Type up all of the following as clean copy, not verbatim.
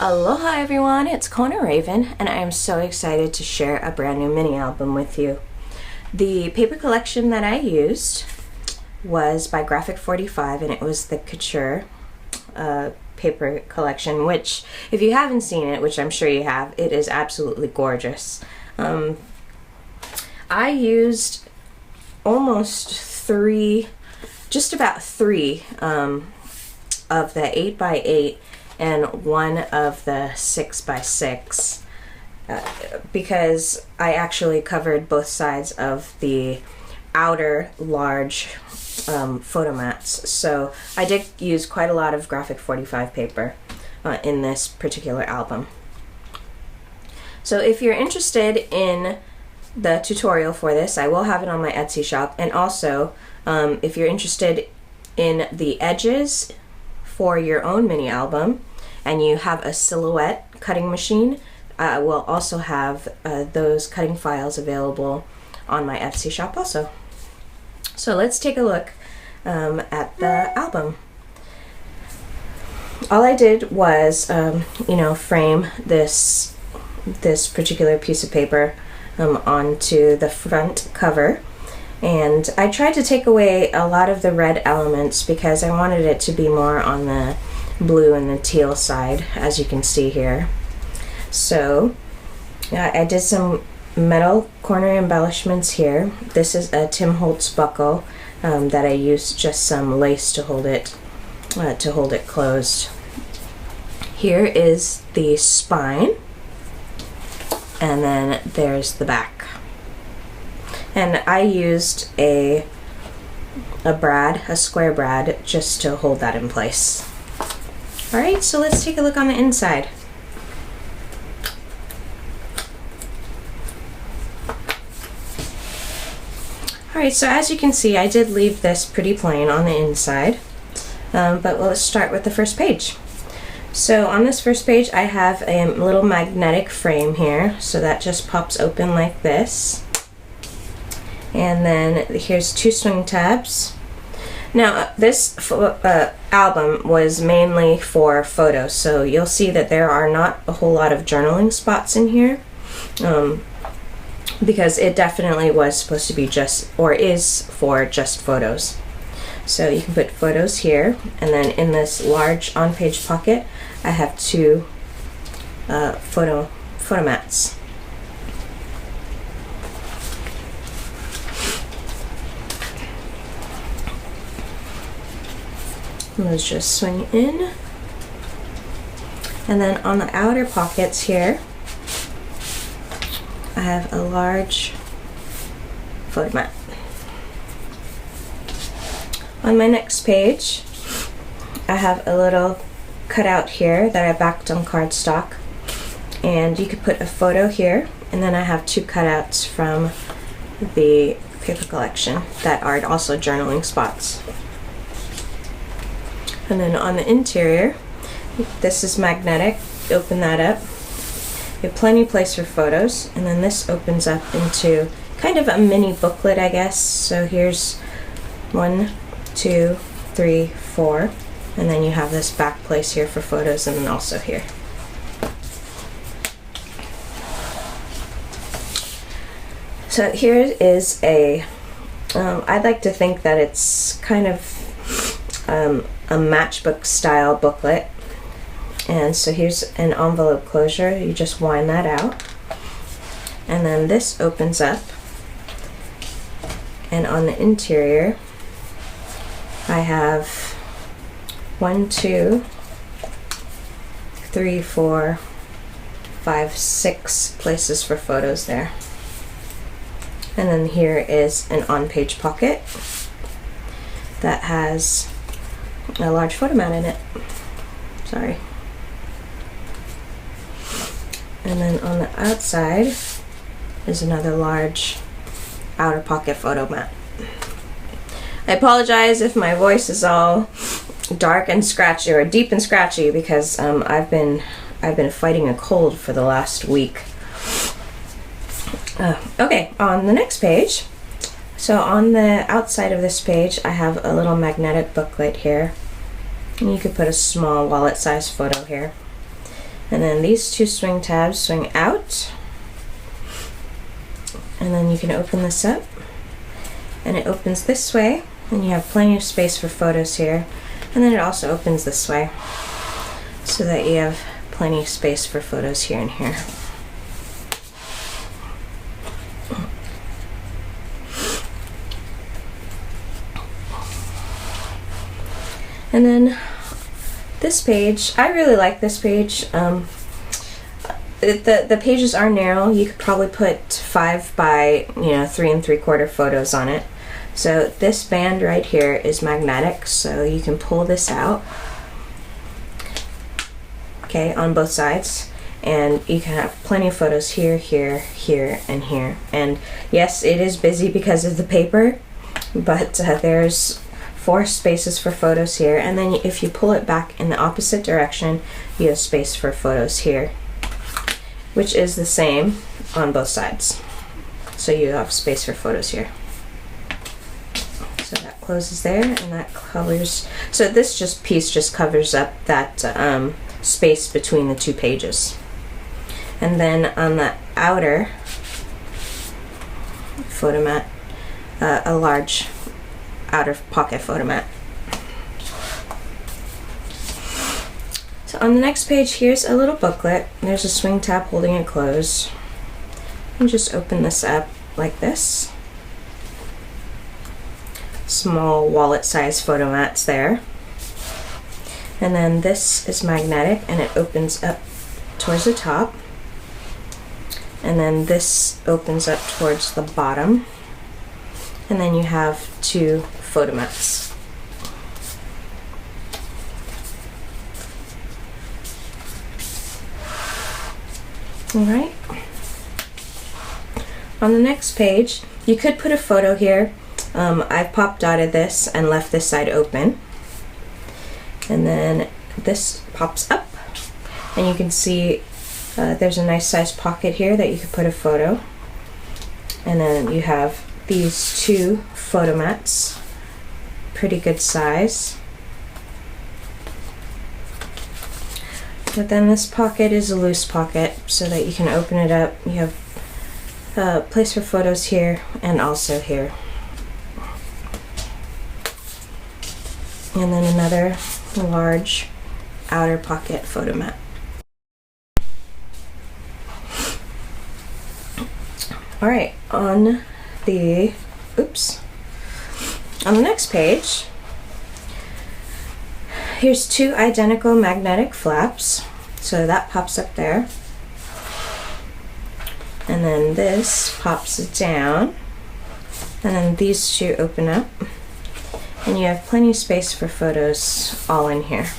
Aloha everyone, it's Kona Raven, and I am so excited to share a brand new mini album with you. The paper collection that I used was by G45, and it was the Couture paper collection, which, if you haven't seen it, which I'm sure you have, it is absolutely gorgeous. I used just about three of the 8x8 and one of the 6x6 because I actually covered both sides of the outer large photo mats. So I did use quite a lot of G45 paper in this particular album. So if you're interested in the tutorial for this, I will have it on my Etsy shop, and also if you're interested in the edges for your own mini album and you have a silhouette cutting machine, I will also have those cutting files available on my Etsy shop also. So let's take a look at the album. All I did was frame this particular piece of paper onto the front cover, and I tried to take away a lot of the red elements because I wanted it to be more on the blue and the teal side, as you can see here. So I did some metal corner embellishments here. This is a Tim Holtz buckle that I used just some lace to hold it closed. Here is the spine, and then there's the back. And I used a square brad, just to hold that in place. Alright, so let's take a look on the inside. Alright, so as you can see, I did leave this pretty plain on the inside, but let's start with the first page. So on this first page I have a little magnetic frame here, so that just pops open like this. And then here's two swing tabs. Now this album was mainly for photos, so you'll see that there are not a whole lot of journaling spots in here, because it definitely was supposed to be is for just photos. So you can put photos here, and then in this large on-page pocket I have two photo mats. Those just swing in, and then on the outer pockets here I have a large photo mat. On my next page I have a little cutout here that I backed on cardstock, and you could put a photo here, and then I have two cutouts from the paper collection that are also journaling spots. And then on the interior, this is magnetic. Open that up. You have plenty of place for photos, and then this opens up into kind of a mini booklet, I guess. So here's 1, 2, 3, 4, and then you have this back place here for photos, and then also here. So here is I'd like to think that it's kind of a matchbook style booklet, and so here's an envelope closure. You just wind that out, and then this opens up, and on the interior I have 1, 2, 3, 4, 5, 6 places for photos there. And then here is an on-page pocket that has a large photo mat in it. Sorry. And then on the outside is another large outer pocket photo mat. I apologize if my voice is all dark and scratchy, or deep and scratchy, because I've been fighting a cold for the last week. Okay, on the next page, so on the outside of this page I have a little magnetic booklet here, and you could put a small wallet-sized photo here. And then these two swing tabs swing out. And then you can open this up. And it opens this way. And you have plenty of space for photos here. And then it also opens this way, so that you have plenty of space for photos here and here. And then this page, I really like this page. The pages are narrow. You could probably put 5 by 3 3/4 photos on it. So this band right here is magnetic, so you can pull this out, okay, on both sides, and you can have plenty of photos here, here, here, and here. And yes, it is busy because of the paper, but there's 4 spaces for photos here, and then if you pull it back in the opposite direction, you have space for photos here, which is the same on both sides. So you have space for photos here. So that closes there, and that covers, so this piece just covers up that space between the 2 pages. And then on the outer photo mat, a large outer pocket photo mat. So on the next page, here's a little booklet. There's a swing tab holding it closed. And just open this up like this. Small wallet size photo mats there. And then this is magnetic, and it opens up towards the top. And then this opens up towards the bottom. And then you have 2 photo mats. All right. On the next page, you could put a photo here. I've pop dotted this and left this side open. And then this pops up, and you can see there's a nice sized pocket here that you could put a photo. And then you have these 2 photo mats, pretty good size. But then this pocket is a loose pocket, so that you can open it up. You have a place for photos here and also here. And then another large outer pocket photo mat. All right, on the next page, here's 2 identical magnetic flaps, so that pops up there, and then this pops down, and then these 2 open up, and you have plenty of space for photos all in here.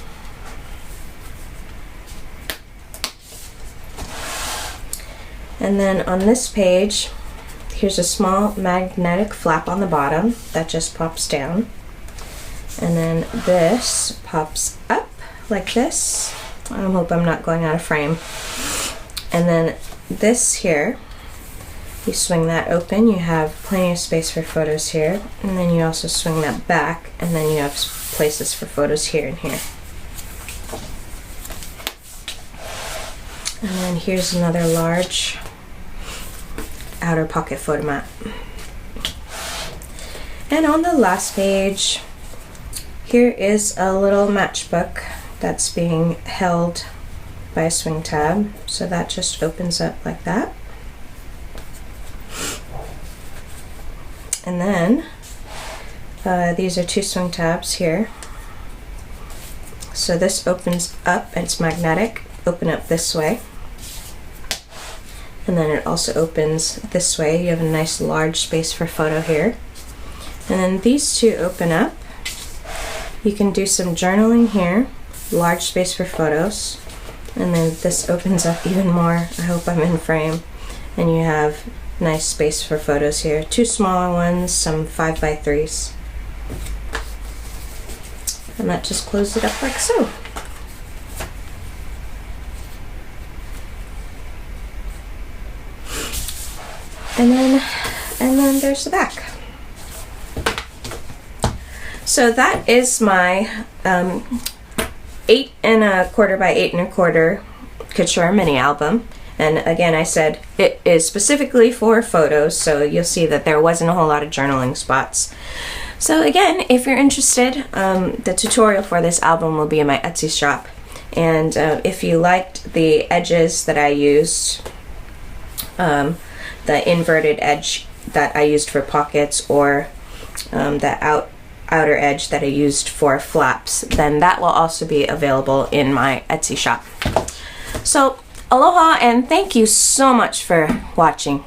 And then on this page, here's a small magnetic flap on the bottom that just pops down. And then this pops up like this. I hope I'm not going out of frame. And then this here, you swing that open, you have plenty of space for photos here. And then you also swing that back, and then you have places for photos here and here. And then here's another large outer pocket photo mat. And on the last page, here is a little matchbook that's being held by a swing tab. So that just opens up like that. And then these are 2 swing tabs here. So this opens up, and it's magnetic. Open up this way. And then it also opens this way. You have a nice large space for photo here. And then these 2 open up. You can do some journaling here, large space for photos. And then this opens up even more. I hope I'm in frame. And you have nice space for photos here. 2 smaller ones, some 5 by 3s. And that just closes it up like so. And then there's the back. So that is my 8 1/4 by 8 1/4 Couture mini album. And again, I said it is specifically for photos, so you'll see that there wasn't a whole lot of journaling spots. So again, if you're interested, the tutorial for this album will be in my Etsy shop. And if you liked the edges that I used, the inverted edge that I used for pockets, or the outer edge that I used for flaps, then that will also be available in my Etsy shop. So aloha, and thank you so much for watching.